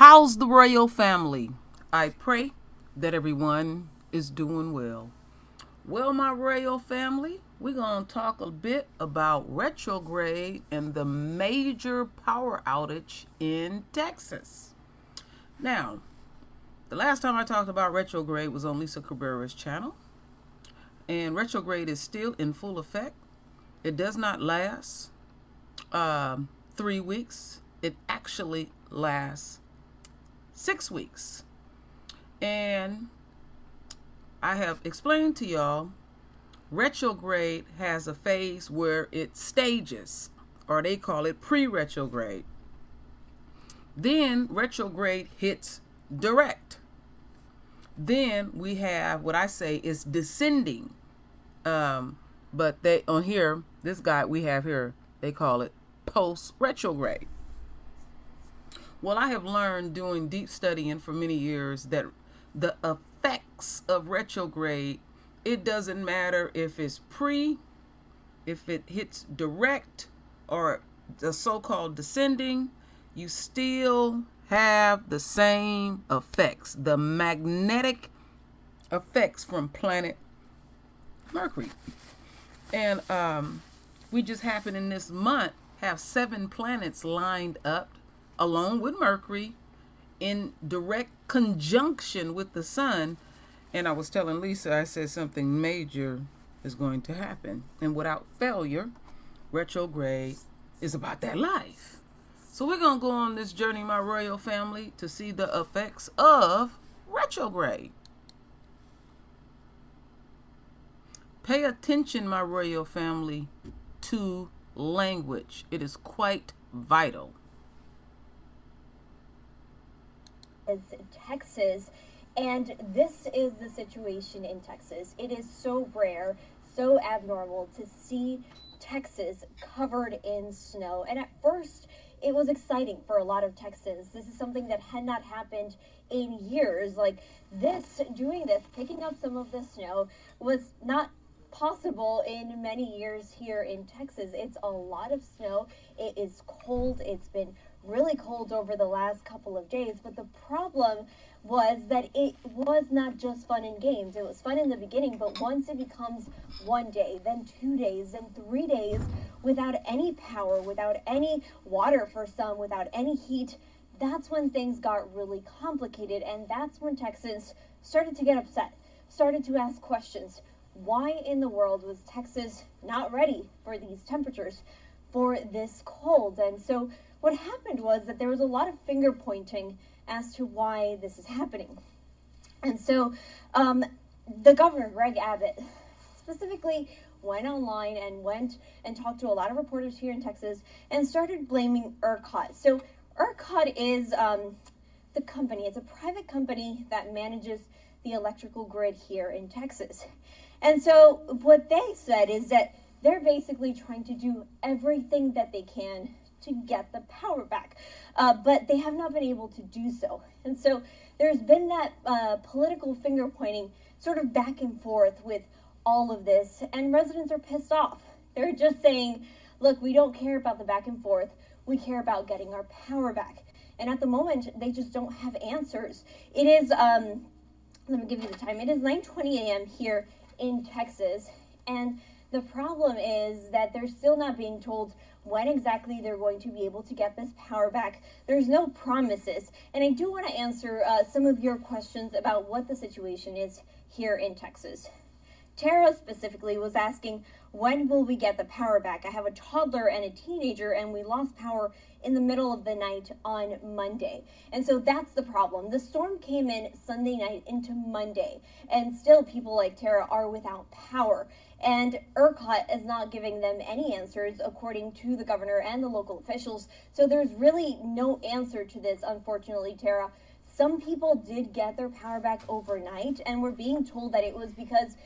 How's the royal family? I pray that everyone is doing well. Well, my royal family, we're going to talk a bit about retrograde and the major power outage in Texas. Now, the last time I talked about retrograde was on Lisa Cabrera's channel, and retrograde is still in full effect. It does not last 3 weeks. It actually lasts 6 weeks. And I have explained to y'all, retrograde has a phase where it stages, or they call it pre-retrograde. Then retrograde hits direct. Then we have what I say is descending. But they on here, this guide we have here, they call it post-retrograde. Well, I have learned doing deep studying for many years that the effects of retrograde, it doesn't matter if it's if it hits direct, or the so-called descending, you still have the same effects, the magnetic effects from planet Mercury. And we just happen in this month have 7 planets lined up along with Mercury in direct conjunction with the sun. And I was telling Lisa, I said something major is going to happen. And without failure, retrograde is about that life. So we're going to go on this journey, my royal family, to see the effects of retrograde. Pay attention, my royal family, to language. It is quite vital. Texas, and this is the situation in Texas. It is so rare, so abnormal to see Texas covered in snow. And at first, it was exciting for a lot of Texans. This is something that had not happened in years. Like doing this, picking up some of the snow was not possible in many years here in Texas. It's a lot of snow. It is cold. It's been really cold over the last couple of days, but the problem was that it was not just fun and games. It was fun in the beginning, but once it becomes 1 day, then 2 days, then 3 days without any power, without any water for some, without any heat, that's when things got really complicated. And that's when Texans started to get upset, started to ask questions. Why in the world was Texas not ready for these temperatures, for this cold? And so what happened was that there was a lot of finger pointing as to why this is happening. And so the governor, Greg Abbott, specifically went online and went and talked to a lot of reporters here in Texas and started blaming ERCOT. So ERCOT is the company. It's a private company that manages the electrical grid here in Texas. And so what they said is that they're basically trying to do everything that they can to get the power back, but they have not been able to do so. And so there's been that political finger pointing sort of back and forth with all of this, and residents are pissed off. They're just saying, look, we don't care about the back and forth. We care about getting our power back. And at the moment, they just don't have answers. It is, let me give you the time. It is 9:20 a.m. here in Texas, and the problem is that they're still not being told when exactly they're going to be able to get this power back. There's no promises. And I do want to answer some of your questions about what the situation is here in Texas. Tara specifically was asking, when will we get the power back? I have a toddler and a teenager, and we lost power in the middle of the night on Monday. And so that's the problem. The storm came in Sunday night into Monday, and still people like Tara are without power. And ERCOT is not giving them any answers, according to the governor and the local officials. So there's really no answer to this, unfortunately, Tara. Some people did get their power back overnight, and we're being told that it was because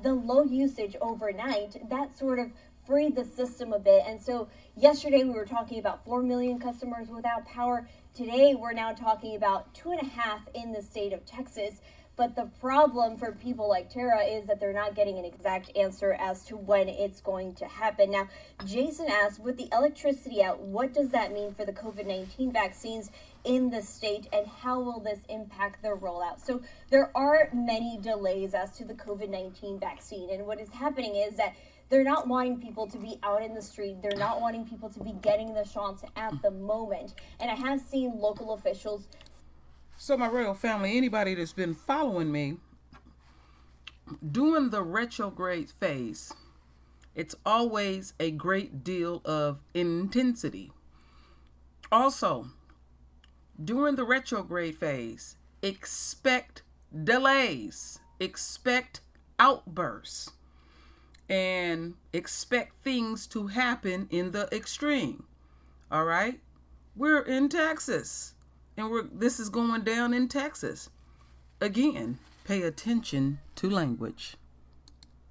the low usage overnight, that sort of freed the system a bit. And so yesterday we were talking about 4 million customers without power. Today we're now talking about 2.5 in the state of Texas. But the problem for people like Tara is that they're not getting an exact answer as to when it's going to happen. Now, Jason asked, with the electricity out, what does that mean for the COVID-19 vaccines in the state, and how will this impact the rollout? So there are many delays as to the COVID-19 vaccine, and what is happening is that they're not wanting people to be out in the street. They're not wanting people to be getting the shots at the moment. And I have seen local officials. So my royal family, anybody that's been following me, during the retrograde phase, it's always a great deal of intensity. Also, during the retrograde phase, expect delays, expect outbursts, and expect things to happen in the extreme. All right? We're in Texas, and this is going down in Texas. Again, pay attention to language.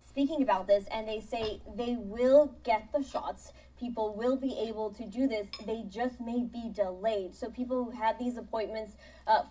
Speaking about this, and they say they will get the shots. People will be able to do this. They just may be delayed. So people who had these appointments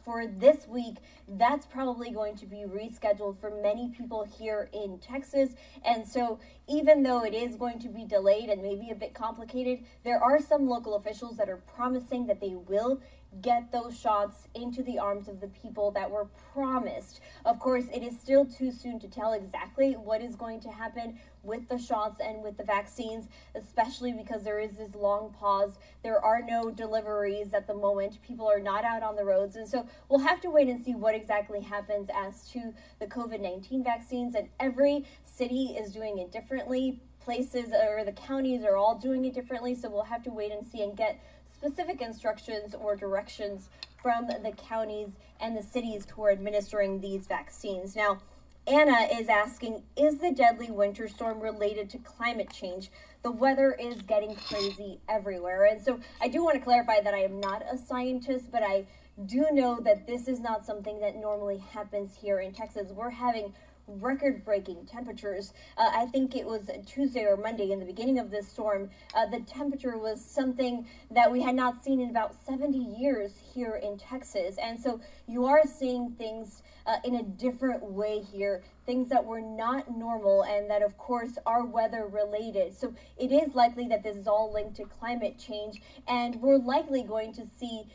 for this week, that's probably going to be rescheduled for many people here in Texas. And so even though it is going to be delayed and maybe a bit complicated, there are some local officials that are promising that they will get those shots into the arms of the people that were promised. Of course, it is still too soon to tell exactly what is going to happen with the shots and with the vaccines, especially because there is this long pause. There are no deliveries at the moment. People are not out on the roads. And so we'll have to wait and see what exactly happens as to the COVID-19 vaccines. And every city is doing it differently. Places or the counties are all doing it differently. So we'll have to wait and see and get specific instructions or directions from the counties and the cities who are administering these vaccines. Now, Anna is asking, is the deadly winter storm related to climate change? The weather is getting crazy everywhere. And so I do want to clarify that I am not a scientist, but I do know that this is not something that normally happens here in Texas. We're having record-breaking temperatures. I think it was Tuesday or Monday in the beginning of this storm. The temperature was something that we had not seen in about 70 years here in Texas. And so you are seeing things in a different way here, things that were not normal and that of course are weather related. So it is likely that this is all linked to climate change, and we're likely going to see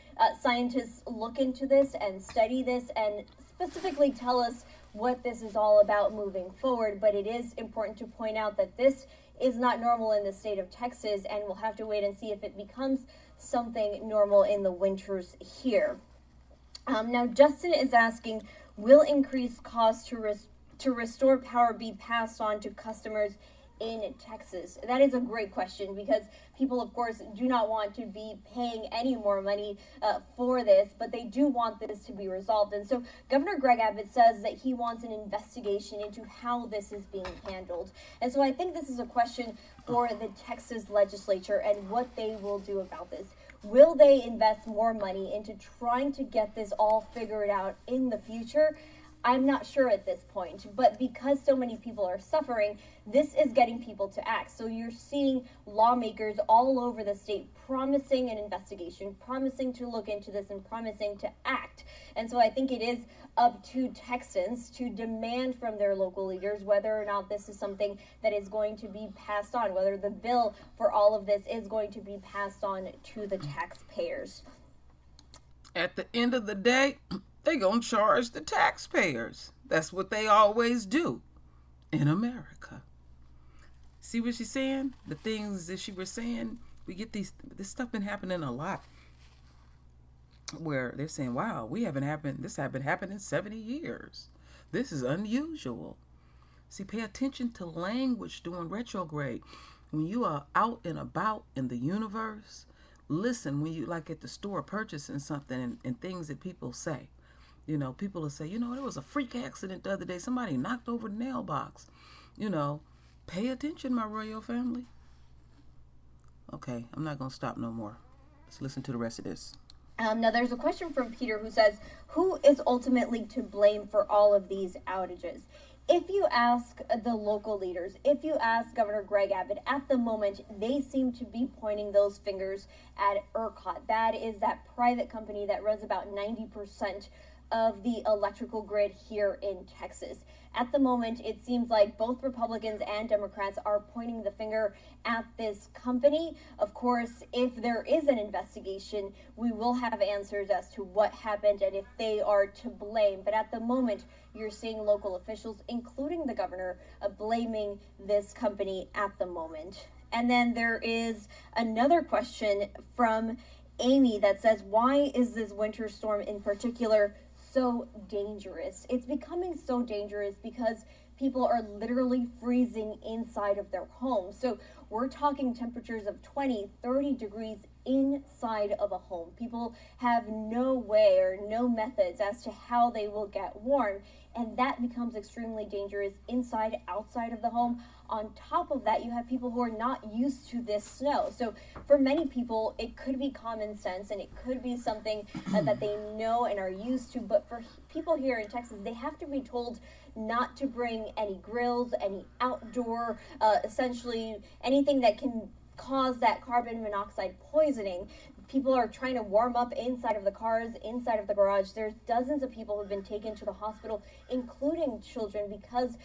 scientists look into this and study this and specifically tell us what this is all about moving forward. But it is important to point out that this is not normal in the state of Texas, and we'll have to wait and see if it becomes something normal in the winters here. Now, Justin is asking, will increased costs to restore power be passed on to customers in Texas? That is a great question, because people, of course, do not want to be paying any more money for this, but they do want this to be resolved. And so Governor Greg Abbott says that he wants an investigation into how this is being handled. And so I think this is a question for the Texas legislature and what they will do about this. Will they invest more money into trying to get this all figured out in the future? I'm not sure at this point, but because so many people are suffering, this is getting people to act. So you're seeing lawmakers all over the state promising an investigation, promising to look into this, and promising to act. And so I think it is up to Texans to demand from their local leaders whether or not this is something that is going to be passed on, whether the bill for all of this is going to be passed on to the taxpayers. At the end of the day, they're going to charge the taxpayers. That's what they always do in America. See what she's saying? The things that she was saying, we get this stuff been happening a lot, where they're saying, wow, this haven't happened in 70 years. This is unusual. See, pay attention to language during retrograde. When you are out and about in the universe, listen when you, like at the store, purchasing something and things that people say. You know, people will say, there was a freak accident the other day. Somebody knocked over the nail box. Pay attention, my royal family. Okay, I'm not going to stop no more. Let's listen to the rest of this. Now, there's a question from Peter who says, who is ultimately to blame for all of these outages? If you ask the local leaders, if you ask Governor Greg Abbott, at the moment, they seem to be pointing those fingers at ERCOT. That is that private company that runs about 90% of the electrical grid here in Texas. At the moment, it seems like both Republicans and Democrats are pointing the finger at this company. Of course, if there is an investigation, we will have answers as to what happened and if they are to blame. But at the moment, you're seeing local officials, including the governor, blaming this company at the moment. And then there is another question from Amy that says, why is this winter storm in particular so dangerous? It's becoming so dangerous because people are literally freezing inside of their homes. So we're talking temperatures of 20, 30 degrees inside of a home. People have no way or no methods as to how they will get warm. And that becomes extremely dangerous inside, outside of the home. On top of that, you have people who are not used to this snow. So for many people, it could be common sense and it could be something that they know and are used to. But for people here in Texas, they have to be told not to bring any grills, any outdoor, essentially anything that can cause that carbon monoxide poisoning. People are trying to warm up inside of the cars, inside of the garage. There's dozens of people who've been taken to the hospital, including children, because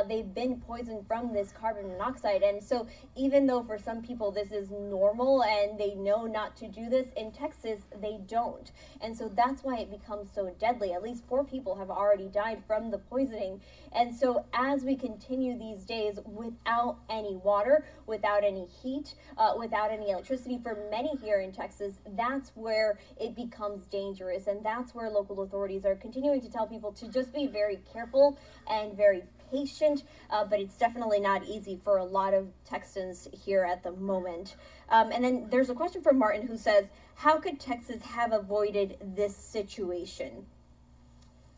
they've been poisoned from this carbon monoxide. And so even though for some people this is normal and they know not to do this, in Texas they don't. And so that's why it becomes so deadly. At least 4 people have already died from the poisoning. And so as we continue these days without any water, without any heat, without any electricity, for many here in Texas, that's where it becomes dangerous. And that's where local authorities are continuing to tell people to just be very careful and very patient. But it's definitely not easy for a lot of Texans here at the moment. And then there's a question from Martin who says, how could Texas have avoided this situation?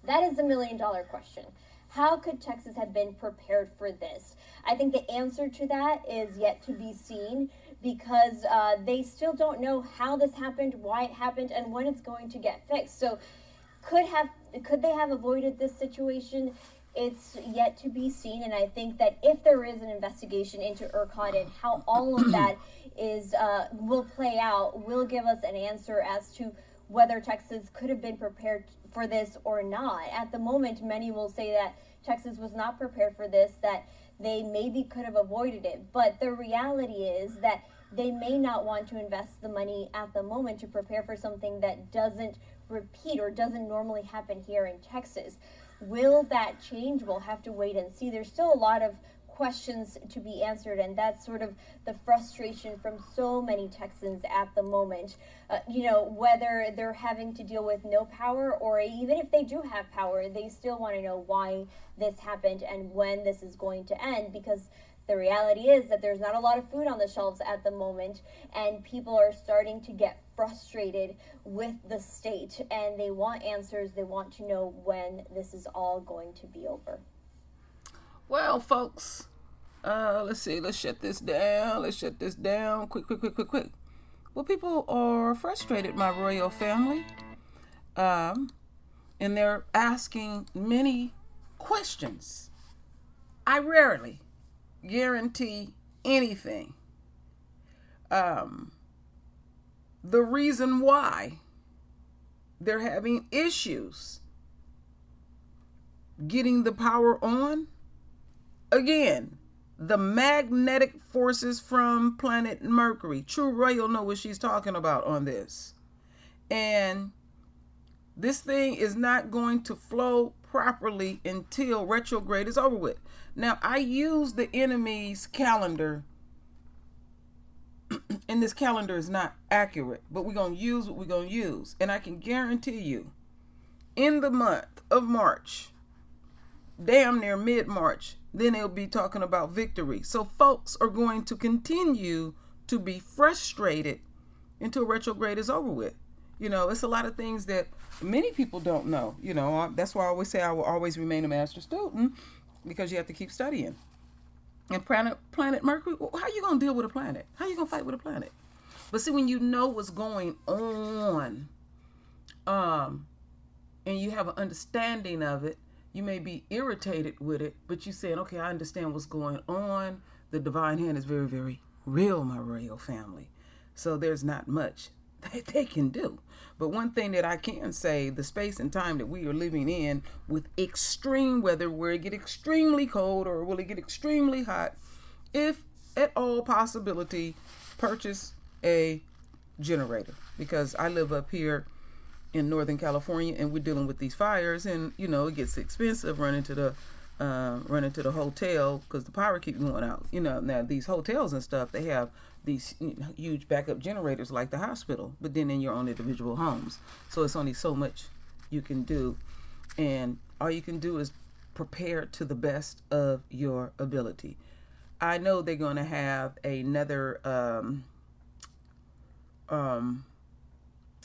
That is the $1 million question. How could Texas have been prepared for this? I think the answer to that is yet to be seen, because they still don't know how this happened, why it happened, and when it's going to get fixed. So could they have avoided this situation? It's yet to be seen, and I think that if there is an investigation into ERCOT and how all of that is will play out, will give us an answer as to whether Texas could have been prepared for this or not. At the moment, many will say that Texas was not prepared for this, that they maybe could have avoided it. But the reality is that they may not want to invest the money at the moment to prepare for something that doesn't repeat or doesn't normally happen here in Texas. Will that change? We'll have to wait and see. There's still a lot of questions to be answered, and that's sort of the frustration from so many Texans at the moment. Whether they're having to deal with no power, or even if they do have power, they still want to know why this happened and when this is going to end, because the reality is that there's not a lot of food on the shelves at the moment, and people are starting to get frustrated with the state, and they want answers. They want to know when this is all going to be over. Well, folks, let's see. Let's shut this down. Quick. Well, people are frustrated, my royal family. And they're asking many questions. I rarely guarantee anything. The reason why they're having issues getting the power on, again, the magnetic forces from planet Mercury. True Royal know what she's talking about on this. And this thing is not going to flow properly until retrograde is over with. Now, I use the enemy's calendar, and this calendar is not accurate, but we're going to use what we're going to use. And I can guarantee you, in the month of March, damn near mid-March, then they'll be talking about victory. So folks are going to continue to be frustrated until retrograde is over with. It's a lot of things that many people don't know. That's why I always say I will always remain a master student, because you have to keep studying. And planet Mercury, how are you going to deal with a planet? How are you going to fight with a planet? But see, when you know what's going on, and you have an understanding of it, you may be irritated with it, but you're saying, okay, I understand what's going on. The divine hand is very, very real, my royal family. So there's not much they can do. But one thing that I can say, the space and time that we are living in with extreme weather, where it get extremely cold or will it get extremely hot, if at all possibility, purchase a generator. Because I live up here in Northern California and we're dealing with these fires, and it gets expensive running to the hotel because the power keeps going out. Now these hotels and stuff, they have these huge backup generators like the hospital, but then in your own individual homes. So it's only so much you can do, and all you can do is prepare to the best of your ability. I know they're going to have another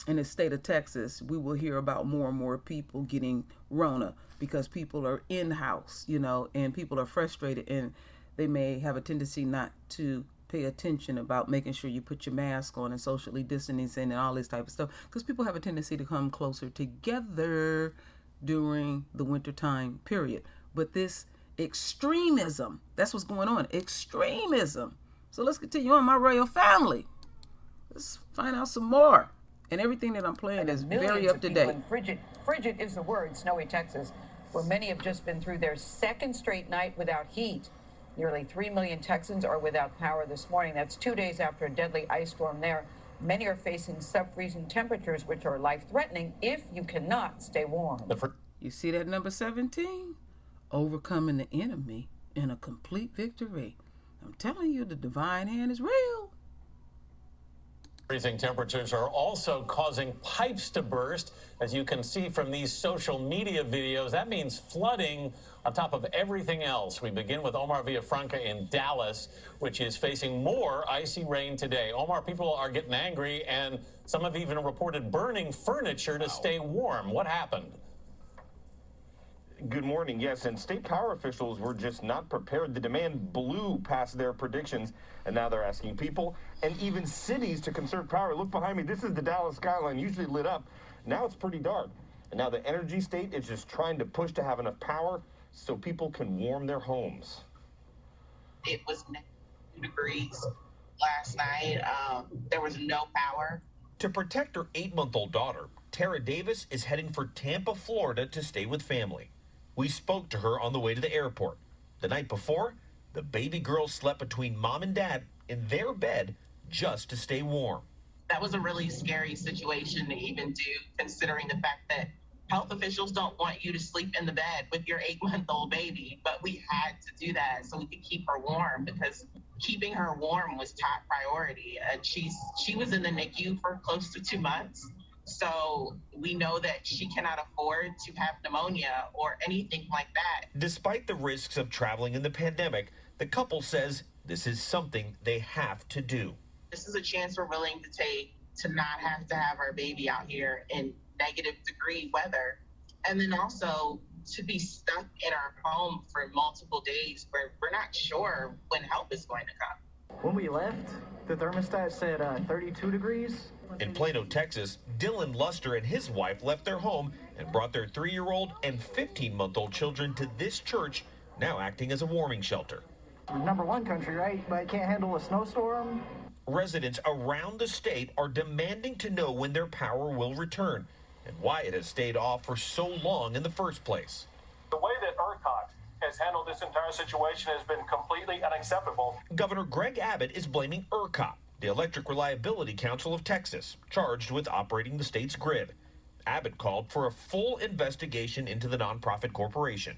in the state of Texas. We will hear about more and more people getting Rona because people are in-house, and people are frustrated, and they may have a tendency not to pay attention about making sure you put your mask on and socially distancing and all this type of stuff, because people have a tendency to come closer together during the wintertime period. But this extremism, that's what's going on, extremism. So let's continue on, my royal family. Let's find out some more. And everything that I'm playing is very up to date. Frigid is the word, snowy Texas, where many have just been through their second straight night without heat. Nearly 3 million Texans are without power this morning. That's 2 days after a deadly ice storm there. Many are facing sub-freezing temperatures, which are life-threatening if you cannot stay warm. You see that number 17? Overcoming the enemy in a complete victory. I'm telling you, the divine hand is real. Freezing temperatures are also causing pipes to burst. As you can see from these social media videos, that means flooding on top of everything else. We begin with Omar Villafranca in Dallas, which is facing more icy rain today. Omar, people are getting angry, and some have even reported burning furniture to stay warm. What happened? Good morning. Yes, and state power officials were just not prepared. The demand blew past their predictions, and now they're asking people and even cities to conserve power. Look behind me. This is the Dallas skyline, usually lit up. Now it's pretty dark. And now the energy state is just trying to push to have enough power so people can warm their homes. It was -2 degrees last night. There was no power. To protect her 8-month-old daughter, Tara Davis is heading for Tampa, Florida to stay with family. We spoke to her on the way to the airport. The night before, the baby girl slept between mom and dad in their bed just to stay warm. That was a really scary situation to even do, considering the fact that health officials don't want you to sleep in the bed with your 8-month-old baby, but we had to do that so we could keep her warm, because keeping her warm was top priority. And she was in the NICU for close to 2 months. So we know that she cannot afford to have pneumonia or anything like that. Despite the risks of traveling in the pandemic, the couple says this is something they have to do. This is a chance we're willing to take to not have to have our baby out here in -degree weather. And then also to be stuck in our home for multiple days where we're not sure when help is going to come. When we left, the thermostat said 32 degrees. In Plano, Texas, Dylan Luster and his wife left their home and brought their 3-year-old and 15-month-old children to this church, now acting as a warming shelter. We're #1 country, right? But can't handle a snowstorm. Residents around the state are demanding to know when their power will return and why it has stayed off for so long in the first place. The way that ERCOT has handled this entire situation has been completely unacceptable. Governor Greg Abbott is blaming ERCOT, the Electric Reliability Council of Texas, charged with operating the state's grid. Abbott called for a full investigation into the nonprofit corporation.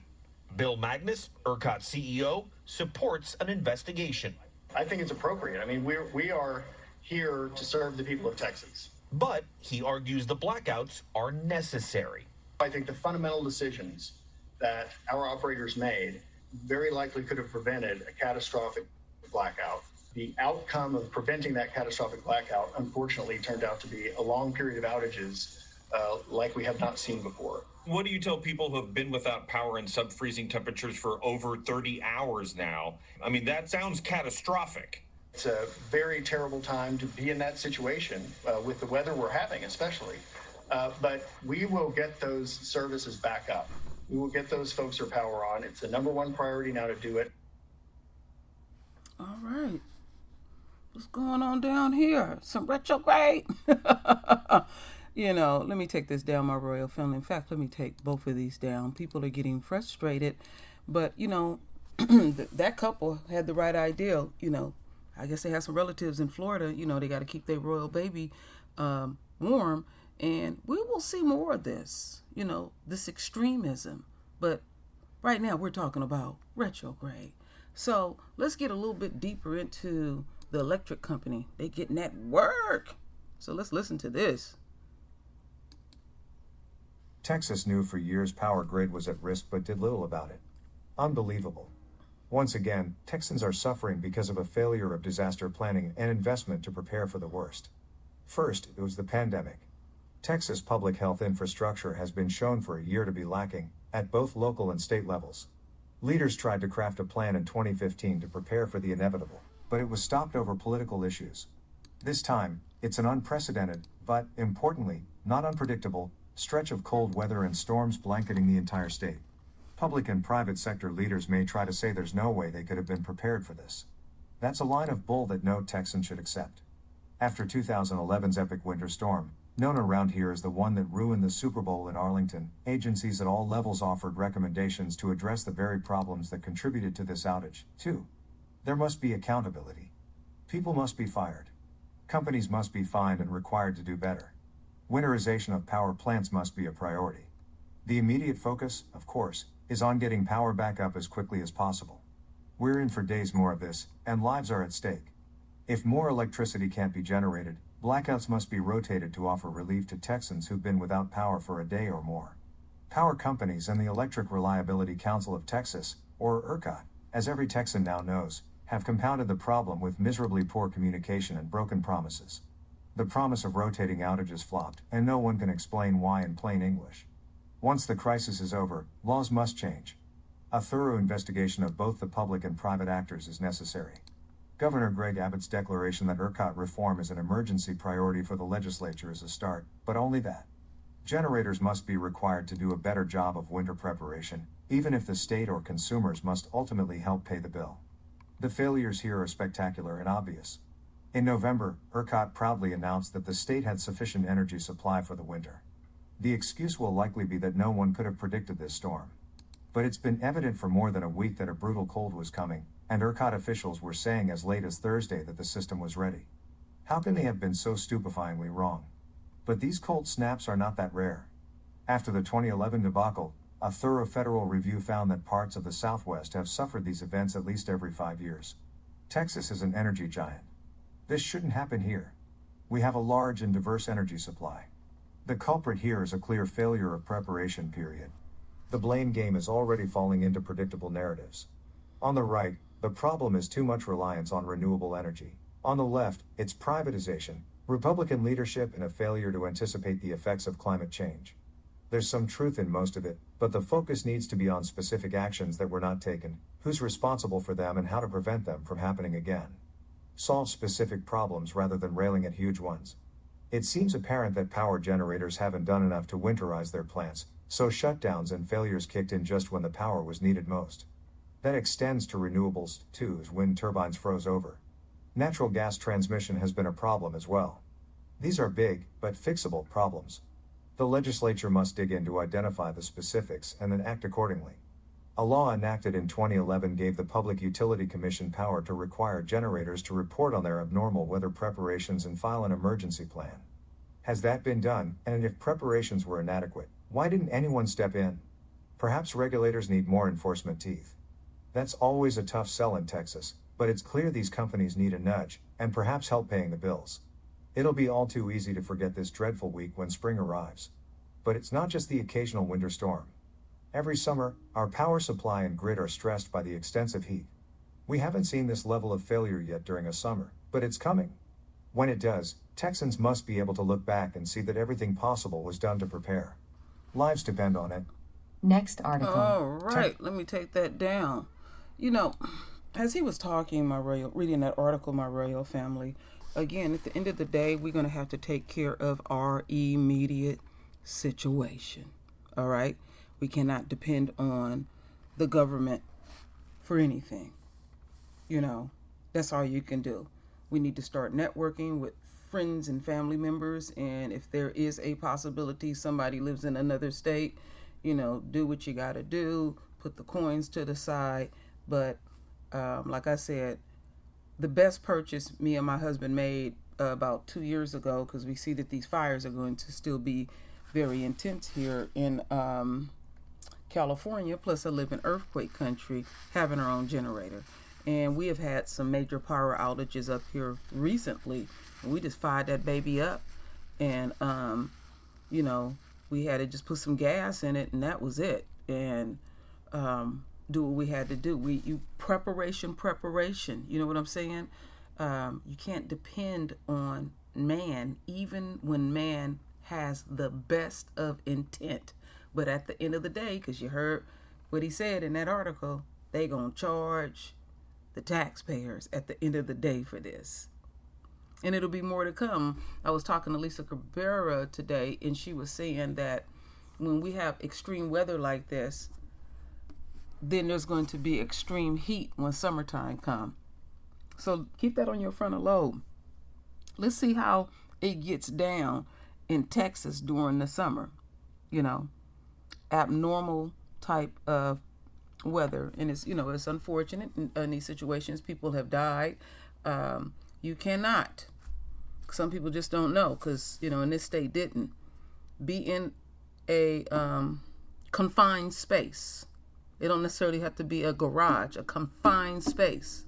Bill Magnus, ERCOT CEO, supports an investigation. I think it's appropriate. I mean, we are here to serve the people of Texas. But he argues the blackouts are necessary. I think the fundamental decisions that our operators made very likely could have prevented a catastrophic blackout. The outcome of preventing that catastrophic blackout, unfortunately, turned out to be a long period of outages like we have not seen before. What do you tell people who have been without power in sub-freezing temperatures for over 30 hours now? I mean, that sounds catastrophic. It's a very terrible time to be in that situation with the weather we're having, especially. But we will get those services back up. We will get those folks their power on. It's the #1 priority now to do it. All right. what's going on down here? Some retrograde? Let me take this down, my royal family. In fact, let me take both of these down. People are getting frustrated, but, that couple had the right idea. I guess they have some relatives in Florida. They got to keep their royal baby warm, and we will see more of this, this extremism. But right now we're talking about retrograde. So let's get a little bit deeper into the electric company. They getting that work. So let's listen to this. Texas knew for years power grid was at risk but did little about it. Unbelievable. Once again, Texans are suffering because of a failure of disaster planning and investment to prepare for the worst. First, it was the pandemic. Texas public health infrastructure has been shown for a year to be lacking at both local and state levels. Leaders tried to craft a plan in 2015 to prepare for the inevitable, but it was stopped over political issues. This time, it's an unprecedented, but, importantly, not unpredictable, stretch of cold weather and storms blanketing the entire state. Public and private sector leaders may try to say there's no way they could have been prepared for this. That's a line of bull that no Texan should accept. After 2011's epic winter storm, known around here as the one that ruined the Super Bowl in Arlington, agencies at all levels offered recommendations to address the very problems that contributed to this outage. 2. There must be accountability. People must be fired. Companies must be fined and required to do better. Winterization of power plants must be a priority. The immediate focus, of course, is on getting power back up as quickly as possible. We're in for days more of this, and lives are at stake. If more electricity can't be generated, blackouts must be rotated to offer relief to Texans who've been without power for a day or more. Power companies and the Electric Reliability Council of Texas, or ERCOT, as every Texan now knows, have compounded the problem with miserably poor communication and broken promises. The promise of rotating outages flopped, and no one can explain why in plain English. Once the crisis is over, laws must change. A thorough investigation of both the public and private actors is necessary. Governor Greg Abbott's declaration that ERCOT reform is an emergency priority for the legislature is a start, but only that. Generators must be required to do a better job of winter preparation, even if the state or consumers must ultimately help pay the bill. The failures here are spectacular and obvious. In November, ERCOT proudly announced that the state had sufficient energy supply for the winter. The excuse will likely be that no one could have predicted this storm. But it's been evident for more than a week that a brutal cold was coming, and ERCOT officials were saying as late as Thursday that the system was ready. How can they have been so stupefyingly wrong? But these cold snaps are not that rare. After the 2011 debacle, a thorough federal review found that parts of the Southwest have suffered these events at least every 5 years. Texas is an energy giant. This shouldn't happen here. We have a large and diverse energy supply. The culprit here is a clear failure of preparation, period. The blame game is already falling into predictable narratives. On the right, the problem is too much reliance on renewable energy. On the left, it's privatization, Republican leadership, and a failure to anticipate the effects of climate change. There's some truth in most of it, but the focus needs to be on specific actions that were not taken, who's responsible for them, and how to prevent them from happening again. Solve specific problems rather than railing at huge ones. It seems apparent that power generators haven't done enough to winterize their plants, so shutdowns and failures kicked in just when the power was needed most. That extends to renewables, too, as wind turbines froze over. Natural gas transmission has been a problem as well. These are big, but fixable problems. The legislature must dig in to identify the specifics and then act accordingly. A law enacted in 2011 gave the Public Utility Commission power to require generators to report on their abnormal weather preparations and file an emergency plan. Has that been done? And if preparations were inadequate, why didn't anyone step in? Perhaps regulators need more enforcement teeth. That's always a tough sell in Texas, but it's clear these companies need a nudge, and perhaps help paying the bills. It'll be all too easy to forget this dreadful week when spring arrives. But it's not just the occasional winter storm. Every summer, our power supply and grid are stressed by the extensive heat. We haven't seen this level of failure yet during a summer, but it's coming. When it does, Texans must be able to look back and see that everything possible was done to prepare. Lives depend on it. Next article. All right, let me take that down. As he was talking, reading that article, my royal family, again, at the end of the day, we're going to have to take care of our immediate situation. All right? We cannot depend on the government for anything. That's all you can do. We need to start networking with friends and family members. And if there is a possibility somebody lives in another state, do what you got to do. Put the coins to the side. But like I said, the best purchase me and my husband made about 2 years ago, because we see that these fires are going to still be very intense here in California. Plus I live in earthquake country, having our own generator. And we have had some major power outages up here recently. We just fired that baby up, and we had to just put some gas in it, and that was it. And do what we had to do. Preparation. You know what I'm saying? You can't depend on man, even when man has the best of intent. But at the end of the day, because you heard what he said in that article, they gonna charge the taxpayers at the end of the day for this. And it'll be more to come. I was talking to Lisa Cabrera today, and she was saying that when we have extreme weather like this, then there's going to be extreme heat when summertime comes. So keep that on your frontal lobe. Let's see how it gets down in Texas during the summer. Abnormal type of weather. And it's unfortunate in these situations. People have died. You cannot. Some people just don't know, because, in this state didn't. Be in a confined space. It don't necessarily have to be a garage, a confined space.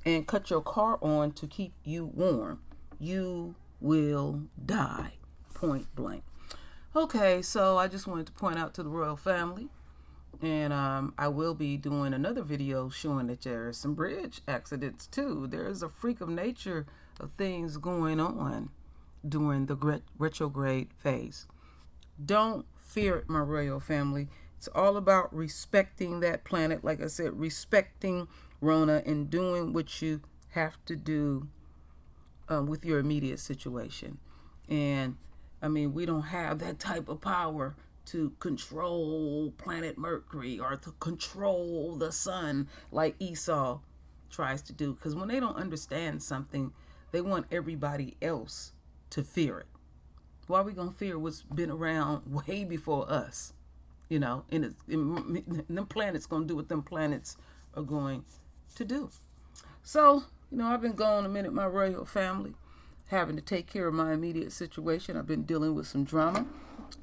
And cut your car on to keep you warm. You will die. Point blank. Okay, so I just wanted to point out to the royal family. And I will be doing another video showing that there are some bridge accidents too. There is a freak of nature of things going on during the retrograde phase. Don't fear it, my royal family. It's all about respecting that planet. Like I said, respecting Rona and doing what you have to do with your immediate situation. And we don't have that type of power to control planet Mercury or to control the sun like Esau tries to do. Because when they don't understand something, they want everybody else to fear it. Why are we going to fear what's been around way before us? And them planets going to do what them planets are going to do. So, I've been gone a minute, my royal family, having to take care of my immediate situation. I've been dealing with some drama.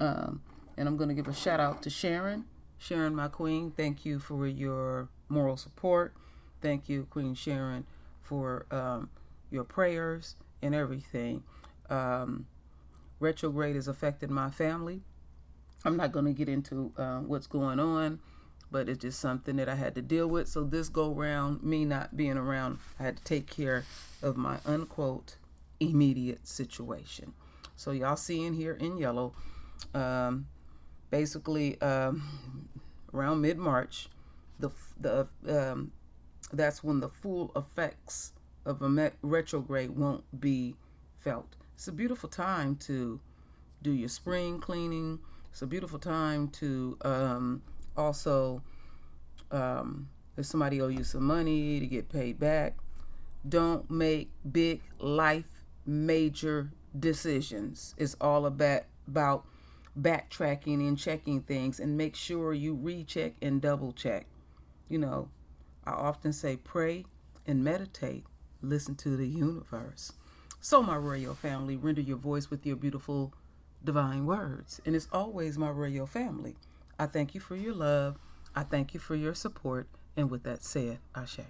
And I'm going to give a shout out to Sharon. Sharon, my queen, thank you for your moral support. Thank you, Queen Sharon, for your prayers and everything. Retrograde has affected my family. I'm not going to get into what's going on, but it's just something that I had to deal with. So this go round, me not being around, I had to take care of my unquote immediate situation. So y'all seeing here in yellow, basically around mid-March, that's when the full effects of a retrograde won't be felt. It's a beautiful time to do your spring cleaning. It's a beautiful time to also, if somebody owe you some money, to get paid back. Don't make big life major decisions. It's all about backtracking and checking things, and make sure you recheck and double check. I often say pray and meditate. Listen to the universe. So my royal family, render your voice with your beautiful divine words. And it's always my royal family. I thank you for your love. I thank you for your support. And with that said, Ashe.